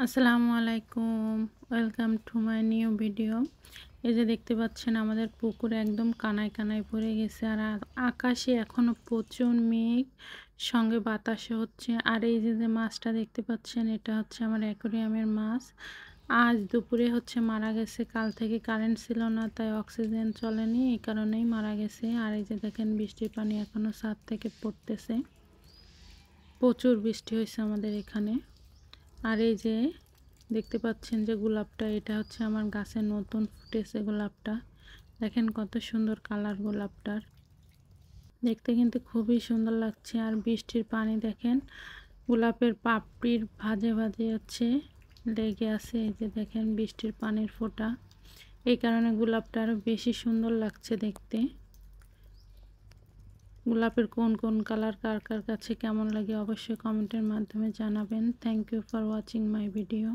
আসসালামু আলাইকুম, welcome to my new video. এই যে দেখতে পাচ্ছেন আমাদের পুকুর একদম কানায় কানায় ভরে গেছে, আর আকাশে এখনো প্রচুর মেঘ, সঙ্গে বাতাসও হচ্ছে। আর এই যে মাছটা দেখতে পাচ্ছেন, এটা হচ্ছে আমার অ্যাকোরিয়ামের মাছ। আজ দুপুরে হচ্ছে মারা গেছে। কাল থেকে কারেন্ট ছিল না, তাই অক্সিজেন চলেনি, এই কারণেই মারা গেছে। আর এই যে দেখেন বৃষ্টির পানি এখনো ছাদ থেকে পড়তেছে, প্রচুর বৃষ্টি হয়েছে আমাদের এখানে। আর এই যে দেখতে পাচ্ছেন যে গোলাপটা, এটা হচ্ছে আমার গাছে নতুন ফুটেছে গোলাপটা। দেখেন কত সুন্দর কালার গোলাপটার, দেখতে কিন্তু খুবই সুন্দর লাগছে। আর বৃষ্টির পানি দেখেন গোলাপের পাপড়ির ভাঁজে ভাঁজে হচ্ছে লেগে আছে। এই যে দেখেন বৃষ্টির পানির ফোঁটা, এই কারণে গোলাপটা আরও বেশি সুন্দর লাগছে দেখতে। গোলাপের কোন কোন কালার কার কার কাছে কেমন লাগে অবশ্যই কমেন্টের মাধ্যমে জানাবেন। Thank you for watching my video.